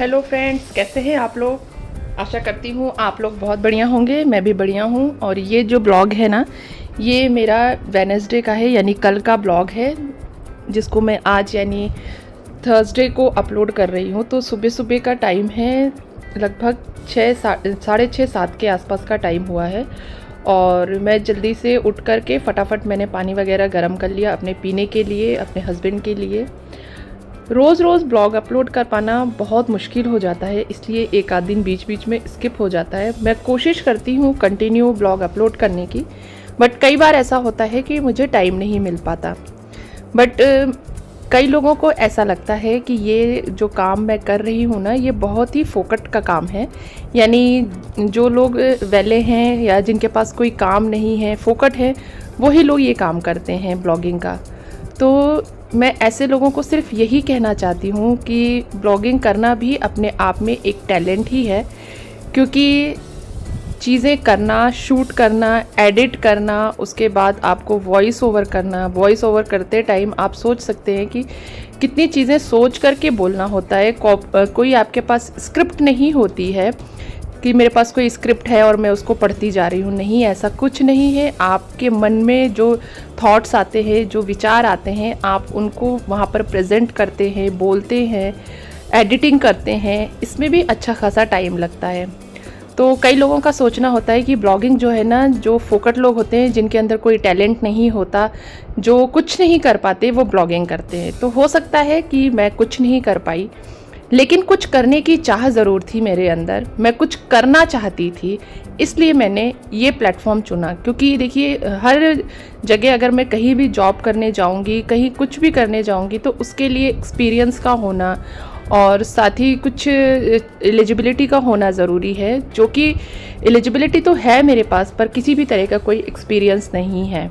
Hello friends, कैसे हैं आप लोग। आशा करती हूँ आप लोग बहुत बढ़िया होंगे। मैं भी बढ़िया हूँ। और ये जो ब्लॉग है ना, ये मेरा वेडनेसडे का है, यानी कल का ब्लॉग है, जिसको मैं आज यानी थर्सडे को अपलोड कर रही हूँ। तो सुबह सुबह का टाइम है, लगभग 6:30 के आसपास का टाइम हुआ है। और मैं जल्दी से उठ कर के फटाफट मैंने पानी वगैरह गर्म कर लिया अपने पीने के लिए, अपने हस्बैंड के लिए। रोज़ रोज़ ब्लॉग अपलोड कर पाना बहुत मुश्किल हो जाता है, इसलिए एक आध दिन बीच बीच में स्किप हो जाता है। मैं कोशिश करती हूँ कंटिन्यू ब्लॉग अपलोड करने की, बट कई बार ऐसा होता है कि मुझे टाइम नहीं मिल पाता। बट कई लोगों को ऐसा लगता है कि ये जो काम मैं कर रही हूँ ना, ये बहुत ही फोकट का काम है। यानी जो लोग वेले हैं या जिनके पास कोई काम नहीं है, फोकट है, वही लोग ये काम करते हैं ब्लॉगिंग का। तो मैं ऐसे लोगों को सिर्फ यही कहना चाहती हूँ कि ब्लॉगिंग करना भी अपने आप में एक टैलेंट ही है, क्योंकि चीज़ें करना, शूट करना, एडिट करना, उसके बाद आपको वॉइस ओवर करना। वॉइस ओवर करते टाइम आप सोच सकते हैं कि कितनी चीज़ें सोच करके बोलना होता है। कोई आपके पास स्क्रिप्ट नहीं होती है कि मेरे पास कोई स्क्रिप्ट है और मैं उसको पढ़ती जा रही हूँ। नहीं, ऐसा कुछ नहीं है। आपके मन में जो थॉट्स आते हैं, जो विचार आते हैं, आप उनको वहाँ पर प्रेजेंट करते हैं, बोलते हैं, एडिटिंग करते हैं। इसमें भी अच्छा खासा टाइम लगता है। तो कई लोगों का सोचना होता है कि ब्लॉगिंग जो है ना, जो फोकट लोग होते हैं, जिनके अंदर कोई टैलेंट नहीं होता, जो कुछ नहीं कर पाते, वो ब्लॉगिंग करते हैं। तो हो सकता है कि मैं कुछ नहीं कर पाई, लेकिन कुछ करने की चाह ज़रूर थी मेरे अंदर। मैं कुछ करना चाहती थी, इसलिए मैंने ये प्लेटफॉर्म चुना। क्योंकि देखिए, हर जगह अगर मैं कहीं भी जॉब करने जाऊंगी, कहीं कुछ भी करने जाऊंगी, तो उसके लिए एक्सपीरियंस का होना और साथ ही कुछ एलिजिबिलिटी का होना ज़रूरी है। जो कि एलिजिबिलिटी तो है मेरे पास, पर किसी भी तरह का कोई एक्सपीरियंस नहीं है।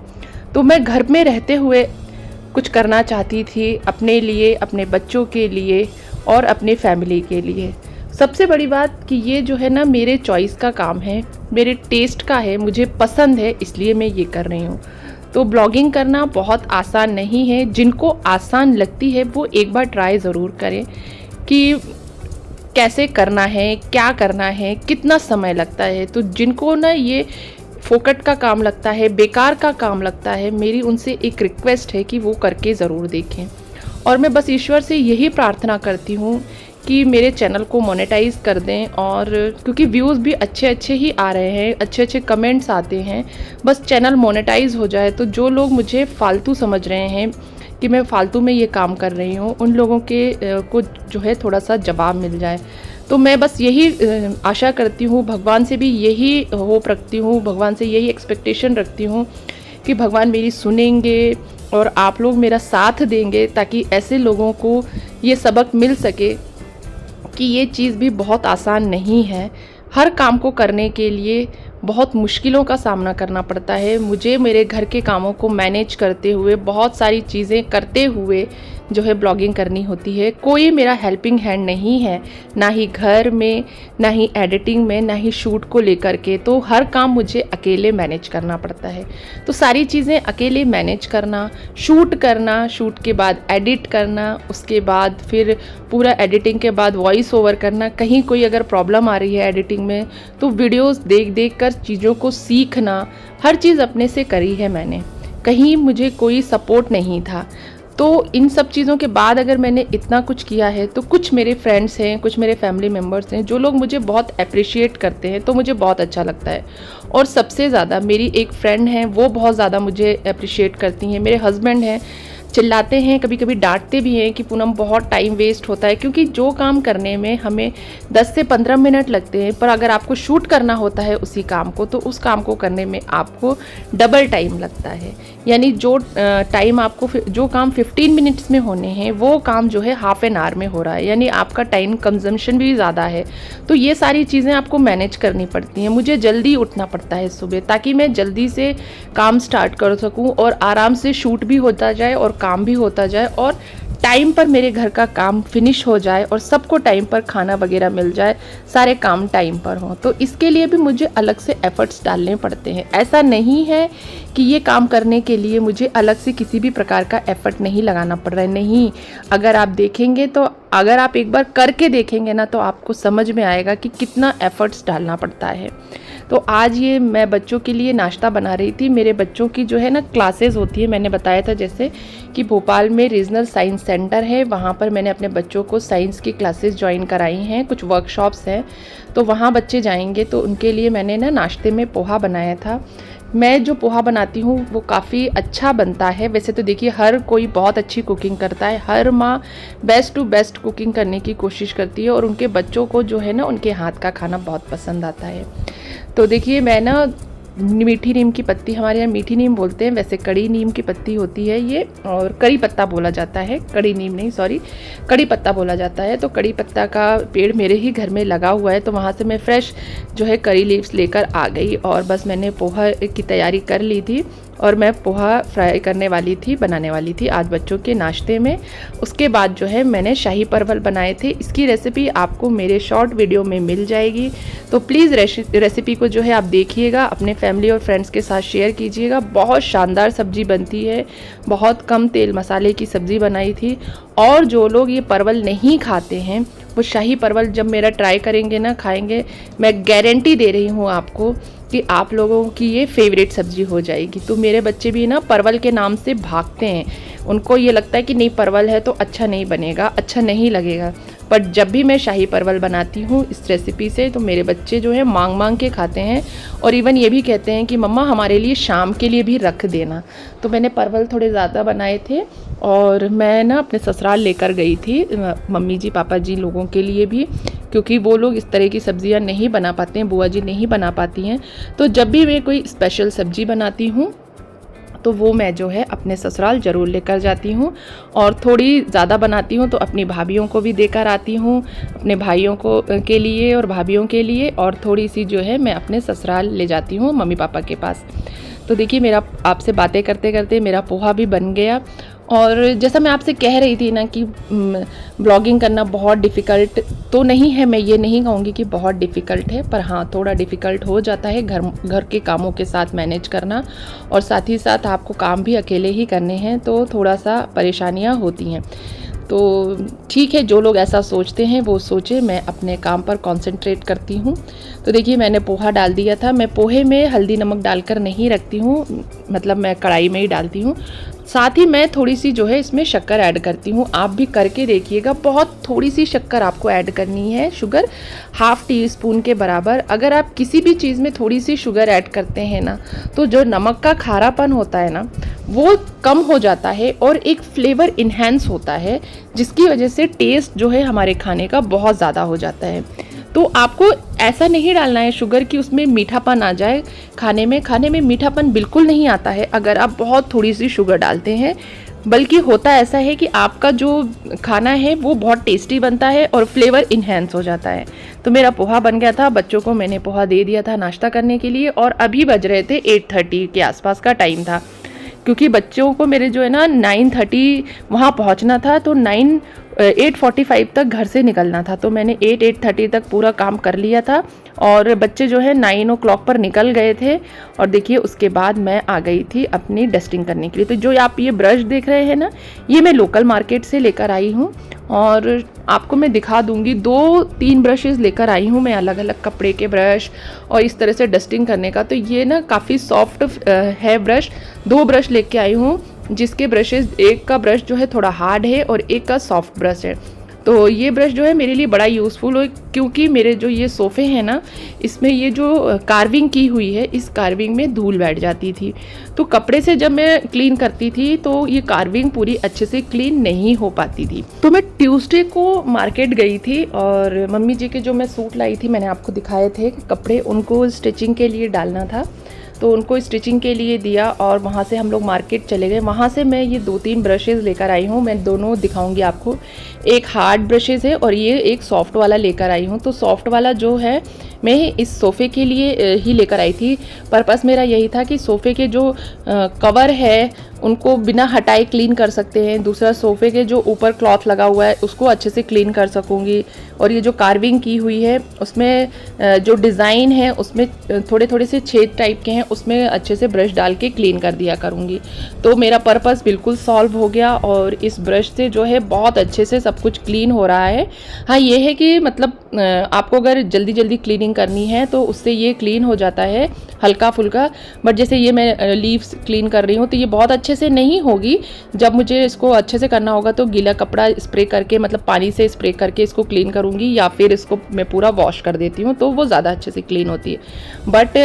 तो मैं घर में रहते हुए कुछ करना चाहती थी अपने लिए, अपने बच्चों के लिए और अपने फैमिली के लिए। सबसे बड़ी बात कि ये जो है ना, मेरे चॉइस का काम है, मेरे टेस्ट का है, मुझे पसंद है, इसलिए मैं ये कर रही हूँ। तो ब्लॉगिंग करना बहुत आसान नहीं है। जिनको आसान लगती है वो एक बार ट्राई ज़रूर करें कि कैसे करना है, क्या करना है, कितना समय लगता है। तो जिनको ना ये फोकट का काम लगता है, बेकार का काम लगता है, मेरी उनसे एक रिक्वेस्ट है कि वो करके ज़रूर देखें। और मैं बस ईश्वर से यही प्रार्थना करती हूँ कि मेरे चैनल को मोनेटाइज़ कर दें। और क्योंकि व्यूज़ भी अच्छे अच्छे ही आ रहे हैं, अच्छे अच्छे कमेंट्स आते हैं, बस चैनल मोनेटाइज़ हो जाए तो जो लोग मुझे फालतू समझ रहे हैं कि मैं फालतू में ये काम कर रही हूँ, उन लोगों के को जो है थोड़ा सा जवाब मिल जाए। तो मैं बस यही आशा करती हूँ, भगवान से भी यही होप रखती हूँ, भगवान से यही एक्सपेक्टेशन रखती हूँ कि भगवान मेरी सुनेंगे और आप लोग मेरा साथ देंगे, ताकि ऐसे लोगों को ये सबक मिल सके कि ये चीज़ भी बहुत आसान नहीं है। हर काम को करने के लिए बहुत मुश्किलों का सामना करना पड़ता है। मुझे मेरे घर के कामों को मैनेज करते हुए, बहुत सारी चीज़ें करते हुए जो है ब्लॉगिंग करनी होती है। कोई मेरा हेल्पिंग हैंड नहीं है, ना ही घर में, ना ही एडिटिंग में, ना ही शूट को लेकर के। तो हर काम मुझे अकेले मैनेज करना पड़ता है। तो सारी चीज़ें अकेले मैनेज करना, शूट करना, शूट के बाद एडिट करना, उसके बाद फिर पूरा एडिटिंग के बाद वॉइस ओवर करना। कहीं कोई अगर प्रॉब्लम आ रही है एडिटिंग में, तो वीडियोस देख देख कर चीज़ों को सीखना, हर चीज़ अपने से करी है मैंने। कहीं मुझे कोई सपोर्ट नहीं था। तो इन सब चीज़ों के बाद अगर मैंने इतना कुछ किया है, तो कुछ मेरे फ्रेंड्स हैं, कुछ मेरे फैमिली मेम्बर्स हैं, जो लोग मुझे बहुत अप्रिशिएट करते हैं, तो मुझे बहुत अच्छा लगता है। और सबसे ज़्यादा मेरी एक फ्रेंड है, वो बहुत ज़्यादा मुझे अप्रिशिएट करती हैं। मेरे हस्बैंड हैं, चिल्लाते हैं, कभी कभी डांटते भी हैं कि पूनम बहुत टाइम वेस्ट होता है, क्योंकि जो काम करने में हमें 10 से 15 मिनट लगते हैं, पर अगर आपको शूट करना होता है उसी काम को, तो उस काम को करने में आपको डबल टाइम लगता है। यानी जो टाइम आपको, जो काम 15 मिनट्स में होने हैं, वो काम जो है हाफ एन आवर में हो रहा है। यानी आपका टाइम कंजम्पशन भी ज़्यादा है। तो ये सारी चीज़ें आपको मैनेज करनी पड़ती हैं। मुझे जल्दी उठना पड़ता है सुबह, ताकि मैं जल्दी से काम स्टार्ट कर सकूं और आराम से शूट भी होता जाए और काम भी होता जाए और टाइम पर मेरे घर का काम फिनिश हो जाए और सबको टाइम पर खाना वगैरह मिल जाए, सारे काम टाइम पर हों। तो इसके लिए भी मुझे अलग से एफ़र्ट्स डालने पड़ते हैं। ऐसा नहीं है कि ये काम करने के लिए मुझे अलग से किसी भी प्रकार का एफ़र्ट नहीं लगाना पड़ रहा है, नहीं। अगर आप देखेंगे तो, अगर आप एक बार करके देखेंगे ना, तो आपको समझ में आएगा कि कितना एफ़र्ट्स डालना पड़ता है। तो आज ये मैं बच्चों के लिए नाश्ता बना रही थी। मेरे बच्चों की जो है ना क्लासेस होती है, मैंने बताया था जैसे कि भोपाल में रीजनल साइंस सेंटर है, वहाँ पर मैंने अपने बच्चों को साइंस की क्लासेस ज्वाइन कराई हैं, कुछ वर्कशॉप्स हैं, तो वहाँ बच्चे जाएंगे। तो उनके लिए मैंने ना नाश्ते में पोहा बनाया था। मैं जो पोहा बनाती हूँ वो काफ़ी अच्छा बनता है। वैसे तो देखिए हर कोई बहुत अच्छी कुकिंग करता है, हर माँ बेस्ट टू बेस्ट कुकिंग करने की कोशिश करती है और उनके बच्चों को जो है ना उनके हाथ का खाना बहुत पसंद आता है। तो देखिए मैं ना मीठी नीम की पत्ती, हमारे यहाँ मीठी नीम बोलते हैं, वैसे कड़ी नीम की पत्ती होती है ये, और कड़ी पत्ता बोला जाता है, कड़ी नीम नहीं, सॉरी, कड़ी पत्ता बोला जाता है। तो कड़ी पत्ता का पेड़ मेरे ही घर में लगा हुआ है, तो वहाँ से मैं फ्रेश जो है करी लीव्स लेकर आ गई और बस मैंने पोहा की तैयारी कर ली थी और मैं पोहा फ्राई करने वाली थी, बनाने वाली थी आज बच्चों के नाश्ते में। उसके बाद जो है मैंने शाही परवल बनाए थे। इसकी रेसिपी आपको मेरे शॉर्ट वीडियो में मिल जाएगी, तो प्लीज़ रेसिपी को जो है आप देखिएगा, अपने फैमिली और फ्रेंड्स के साथ शेयर कीजिएगा। बहुत शानदार सब्जी बनती है, बहुत कम तेल मसाले की सब्ज़ी बनाई थी। और जो लोग ये परवल नहीं खाते हैं वो शाही परवल जब मेरा ट्राई करेंगे ना, खाएंगे, मैं गारंटी दे रही हूँ आपको कि आप लोगों की ये फेवरेट सब्जी हो जाएगी। तो मेरे बच्चे भी ना परवल के नाम से भागते हैं, उनको ये लगता है कि नहीं परवल है तो अच्छा नहीं बनेगा, अच्छा नहीं लगेगा। बट जब भी मैं शाही परवल बनाती हूँ इस रेसिपी से, तो मेरे बच्चे जो है मांग मांग के खाते हैं और इवन ये भी कहते हैं कि मम्मा हमारे लिए शाम के लिए भी रख देना। तो मैंने परवल थोड़े ज़्यादा बनाए थे और मैं ना अपने ससुराल लेकर गई थी मम्मी जी पापा जी लोगों के लिए भी, क्योंकि वो लोग इस तरह की सब्जियां नहीं बना पाते हैं, बुआ जी नहीं बना पाती हैं। तो जब भी मैं कोई स्पेशल सब्जी बनाती हूँ तो वो मैं जो है अपने ससुराल ज़रूर लेकर जाती हूँ, और थोड़ी ज़्यादा बनाती हूँ तो अपनी भाभीयों को भी देकर आती हूँ, अपने भाइयों को के लिए और भाभीयों के लिए, और थोड़ी सी जो है मैं अपने ससुराल ले जाती हूँ मम्मी पापा के पास। तो देखिए मेरा आपसे बातें करते करते मेरा पोहा भी बन गया। और जैसा मैं आपसे कह रही थी ना कि ब्लॉगिंग करना बहुत डिफ़िकल्ट तो नहीं है, मैं ये नहीं कहूँगी कि बहुत डिफ़िकल्ट है, पर हाँ थोड़ा डिफ़िकल्ट हो जाता है घर के कामों के साथ मैनेज करना, और साथ ही साथ आपको काम भी अकेले ही करने हैं, तो थोड़ा सा परेशानियाँ होती हैं। तो ठीक है, जो लोग ऐसा सोचते हैं वो सोचे, मैं अपने काम पर कंसंट्रेट करती हूँ। तो देखिए मैंने पोहा डाल दिया था। मैं पोहे में हल्दी नमक डालकर नहीं रखती हूँ, मतलब मैं कढ़ाई में ही डालती हूँ। साथ ही मैं थोड़ी सी जो है इसमें शक्कर ऐड करती हूँ, आप भी करके देखिएगा। बहुत थोड़ी सी शक्कर आपको ऐड करनी है, शुगर हाफ़ टी स्पून के बराबर। अगर आप किसी भी चीज़ में थोड़ी सी शुगर ऐड करते हैं ना, तो जो नमक का खारापन होता है ना वो कम हो जाता है और एक फ्लेवर इन्हेंस होता है, जिसकी वजह से टेस्ट जो है हमारे खाने का बहुत ज़्यादा हो जाता है। तो आपको ऐसा नहीं डालना है शुगर कि उसमें मीठापन आ जाए, खाने में मीठापन बिल्कुल नहीं आता है अगर आप बहुत थोड़ी सी शुगर डालते हैं। बल्कि होता ऐसा है कि आपका जो खाना है वो बहुत टेस्टी बनता है और फ्लेवर इन्हेंस हो जाता है। तो मेरा पोहा बन गया था, बच्चों को मैंने पोहा दे दिया था नाश्ता करने के लिए, और अभी बज रहे थे 8:30 के आसपास का टाइम था, क्योंकि बच्चों को मेरे जो है ना 9:30 वहाँ पहुँचना था, तो 8:45 तक घर से निकलना था। तो मैंने 8:30 तक पूरा काम कर लिया था और बच्चे जो है 9 o'clock पर निकल गए थे। और देखिए उसके बाद मैं आ गई थी अपनी डस्टिंग करने के लिए। तो जो आप ये ब्रश देख रहे हैं ना, ये मैं लोकल मार्केट से लेकर आई हूँ और आपको मैं दिखा दूँगी। 2-3 ब्रशेस लेकर आई हूँ मैं, अलग अलग कपड़े के ब्रश और इस तरह से डस्टिंग करने का। तो ये ना काफ़ी सॉफ्ट है ब्रश। 2 ब्रश लेके आई हूँ, जिसके ब्रशेस, एक का ब्रश जो है थोड़ा हार्ड है और एक का सॉफ्ट ब्रश है। तो ये ब्रश जो है मेरे लिए बड़ा यूज़फुल हो, क्योंकि मेरे जो ये सोफ़े हैं ना, इसमें ये जो कार्विंग की हुई है, इस कार्विंग में धूल बैठ जाती थी। तो कपड़े से जब मैं क्लीन करती थी तो ये कार्विंग पूरी अच्छे से क्लीन नहीं हो पाती थी। तो मैं ट्यूसडे को मार्केट गई थी और मम्मी जी के जो मैं सूट लाई थी, मैंने आपको दिखाए थे कपड़े, उनको स्टिचिंग के लिए डालना था, तो उनको स्टिचिंग के लिए दिया और वहाँ से हम लोग मार्केट चले गए। वहाँ से मैं ये 2-3 ब्रशेज़ लेकर आई हूँ, मैं दोनों दिखाऊंगी आपको। एक हार्ड ब्रशेज़ है और ये एक सॉफ्ट वाला लेकर आई हूँ। तो सॉफ्ट वाला जो है मैं इस सोफ़े के लिए ही लेकर आई थी। पर्पस मेरा यही था कि सोफ़े के जो कवर है उनको बिना हटाए क्लीन कर सकते हैं। दूसरा, सोफ़े के जो ऊपर क्लॉथ लगा हुआ है उसको अच्छे से क्लीन कर सकूँगी। और ये जो कार्विंग की हुई है उसमें जो डिज़ाइन है उसमें थोड़े थोड़े से छेद टाइप के हैं, उसमें अच्छे से ब्रश डाल के क्लीन कर दिया करूँगी। तो मेरा पर्पस बिल्कुल सॉल्व हो गया और इस ब्रश से जो है बहुत अच्छे से सब कुछ क्लीन हो रहा है। हाँ, ये है कि मतलब आपको अगर जल्दी जल्दी क्लीनिंग करनी है तो उससे ये क्लीन हो जाता है हल्का फुल्का। बट जैसे ये मैं लीव्स क्लीन कर रही हूँ तो ये बहुत अच्छे से नहीं होगी। जब मुझे इसको अच्छे से करना होगा तो गीला कपड़ा स्प्रे करके, मतलब पानी से स्प्रे करके इसको क्लीन करूँगी, या फिर इसको मैं पूरा वॉश कर देती हूँ तो वो ज़्यादा अच्छे से क्लीन होती है। बट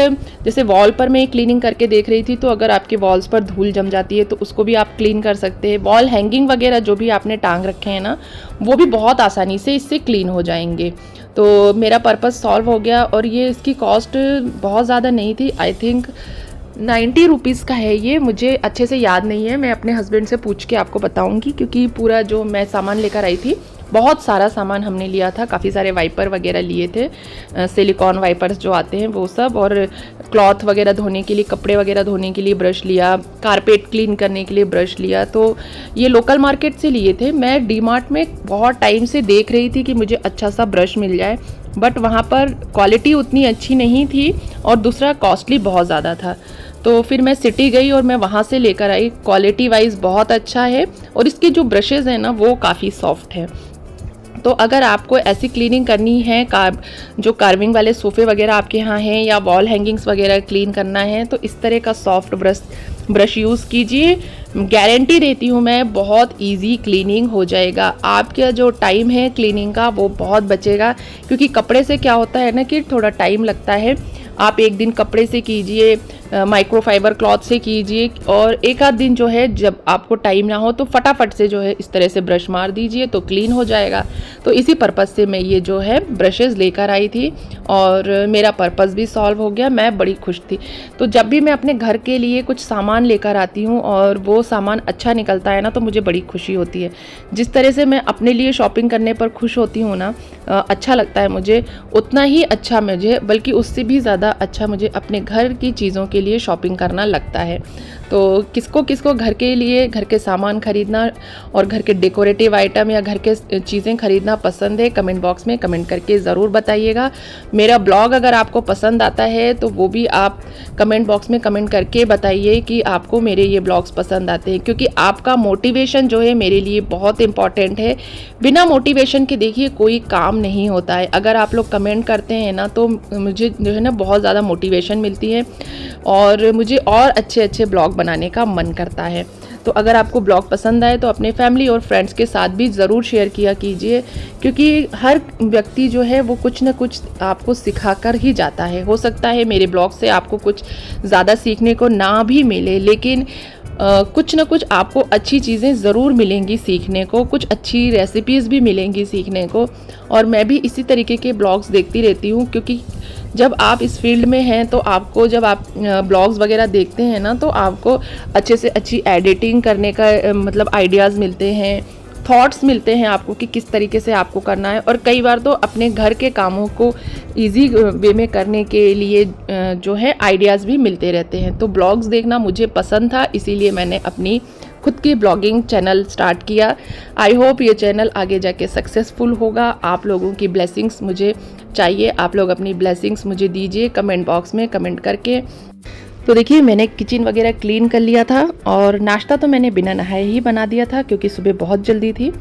जैसे वॉल पर मैं क्लीनिंग करके देख रही थी, तो अगर आपके वॉल्स पर धूल जम जाती है तो उसको भी आप क्लीन कर सकते हैं। वॉल हैंगिंग वगैरह जो भी आपने टांग रखे हैं ना, वो भी बहुत आसानी से इससे क्लीन हो जाएंगे। तो मेरा पर्पस सॉल्व हो गया। और ये इसकी कॉस्ट बहुत ज़्यादा नहीं थी, आई थिंक 90 रुपीज़ का है ये, मुझे अच्छे से याद नहीं है। मैं अपने हस्बैंड से पूछ के आपको बताऊंगी, क्योंकि पूरा जो मैं सामान लेकर आई थी, बहुत सारा सामान हमने लिया था। काफ़ी सारे वाइपर वगैरह लिए थे, सिलिकॉन वाइपर्स जो आते हैं वो सब, और क्लॉथ वगैरह धोने के लिए, कपड़े वगैरह धोने के लिए ब्रश लिया, कारपेट क्लीन करने के लिए ब्रश लिया। तो ये लोकल मार्केट से लिए थे। मैं डी मार्ट में बहुत टाइम से देख रही थी कि मुझे अच्छा सा ब्रश मिल जाए, बट वहाँ पर क्वालिटी उतनी अच्छी नहीं थी और दूसरा कॉस्टली बहुत ज़्यादा था। तो फिर मैं सिटी गई और मैं वहाँ से लेकर आई। क्वालिटी वाइज बहुत अच्छा है और इसकी जो ब्रशेज़ हैं ना वो काफ़ी सॉफ्ट है। तो अगर आपको ऐसी क्लीनिंग करनी है, जो कार्विंग वाले सोफ़े वगैरह आपके यहाँ हैं, या वॉल हैंगिंग्स वगैरह क्लीन करना है, तो इस तरह का सॉफ्ट ब्रश यूज़ कीजिए। गारंटी देती हूँ मैं, बहुत इजी क्लीनिंग हो जाएगा। आपका जो टाइम है क्लीनिंग का वो बहुत बचेगा, क्योंकि कपड़े से क्या होता है ना कि थोड़ा टाइम लगता है। आप एक दिन कपड़े से कीजिए, माइक्रोफाइबर क्लॉथ से कीजिए, और एक आध दिन जो है जब आपको टाइम ना हो तो फटाफट से जो है इस तरह से ब्रश मार दीजिए तो क्लीन हो जाएगा। तो इसी पर्पज़ से मैं ये जो है ब्रशेज़ लेकर आई थी और मेरा पर्पज़ भी सॉल्व हो गया। मैं बड़ी खुश थी। तो जब भी मैं अपने घर के लिए कुछ सामान लेकर आती हूँ और वो सामान अच्छा निकलता है ना, तो मुझे बड़ी खुशी होती है। जिस तरह से मैं अपने लिए शॉपिंग करने पर खुश होती हूँ ना, अच्छा लगता है मुझे, उतना ही अच्छा मुझे, बल्कि उससे भी ज़्यादा अच्छा मुझे अपने घर की चीज़ों के लिए शॉपिंग करना लगता है। तो किसको किसको घर के लिए, घर के सामान खरीदना और घर के डेकोरेटिव आइटम या घर के चीज़ें खरीदना पसंद है, कमेंट बॉक्स में कमेंट करके ज़रूर बताइएगा। मेरा ब्लॉग अगर आपको पसंद आता है तो वो भी आप कमेंट बॉक्स में कमेंट करके बताइए कि आपको मेरे ये ब्लॉग्स पसंद आते हैं, क्योंकि आपका मोटिवेशन जो है मेरे लिए बहुत इंपॉर्टेंट है। बिना मोटिवेशन के देखिए कोई काम नहीं होता है। अगर आप लोग कमेंट करते हैं ना तो मुझे जो है ना बहुत ज़्यादा मोटिवेशन मिलती है और मुझे और अच्छे अच्छे ब्लॉग बनाने का मन करता है। तो अगर आपको ब्लॉग पसंद आए तो अपने फैमिली और फ्रेंड्स के साथ भी ज़रूर शेयर किया कीजिए, क्योंकि हर व्यक्ति जो है वो कुछ ना कुछ आपको सिखा कर ही जाता है। हो सकता है मेरे ब्लॉग से आपको कुछ ज़्यादा सीखने को ना भी मिले, लेकिन कुछ ना कुछ आपको अच्छी चीज़ें ज़रूर मिलेंगी सीखने को, कुछ अच्छी रेसिपीज़ भी मिलेंगी सीखने को। और मैं भी इसी तरीके के ब्लॉग्स देखती रहती हूँ, क्योंकि जब आप इस फील्ड में हैं तो आपको, जब आप ब्लॉग्स वगैरह देखते हैं ना, तो आपको अच्छे से अच्छी एडिटिंग करने का मतलब आइडियाज़ मिलते हैं, थॉट्स मिलते हैं आपको कि किस तरीके से आपको करना है। और कई बार तो अपने घर के कामों को इजी वे में करने के लिए जो है आइडियाज़ भी मिलते रहते हैं। तो ब्लॉग्स देखना मुझे पसंद था, इसीलिए मैंने अपनी खुद की ब्लॉगिंग चैनल स्टार्ट किया। आई होप ये चैनल आगे जाके सक्सेसफुल होगा। आप लोगों की ब्लेसिंग्स मुझे चाहिए, आप लोग अपनी ब्लेसिंग्स मुझे दीजिए कमेंट बॉक्स में कमेंट करके। तो देखिए मैंने किचन वगैरह क्लीन कर लिया था और नाश्ता तो मैंने बिना नहाए ही बना दिया था, क्योंकि सुबह बहुत जल्दी थी।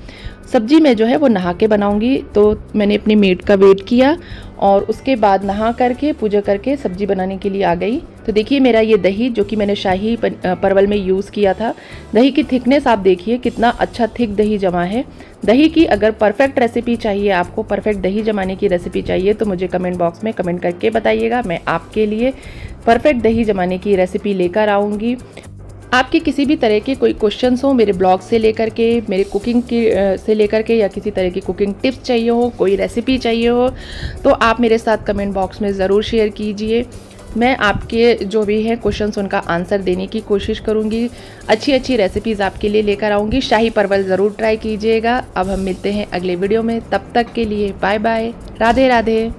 सब्जी मैं जो है वो नहा के बनाऊंगी, तो मैंने अपनी मेड का वेट किया और उसके बाद नहा करके पूजा करके सब्जी बनाने के लिए आ गई। तो देखिए मेरा ये दही जो कि मैंने शाही परवल में यूज़ किया था, दही की थिकनेस आप देखिए कितना अच्छा थिक दही जमा है। दही की अगर परफेक्ट रेसिपी चाहिए, आपको परफेक्ट दही जमाने की रेसिपी चाहिए, तो मुझे कमेंट बॉक्स में कमेंट करके बताइएगा। मैं आपके लिए परफेक्ट दही जमाने की रेसिपी लेकर आऊँगी। आपके किसी भी तरह के कोई क्वेश्चंस हो मेरे ब्लॉग से लेकर के, मेरे कुकिंग की से लेकर के, या किसी तरह की कुकिंग टिप्स चाहिए हो, कोई रेसिपी चाहिए हो, तो आप मेरे साथ कमेंट बॉक्स में ज़रूर शेयर कीजिए। मैं आपके जो भी हैं क्वेश्चंस उनका आंसर देने की कोशिश करूंगी। अच्छी अच्छी रेसिपीज़ आपके लिए लेकर आऊँगी। शाही परवल ज़रूर ट्राई कीजिएगा। अब हम मिलते हैं अगले वीडियो में, तब तक के लिए बाय बाय, राधे राधे।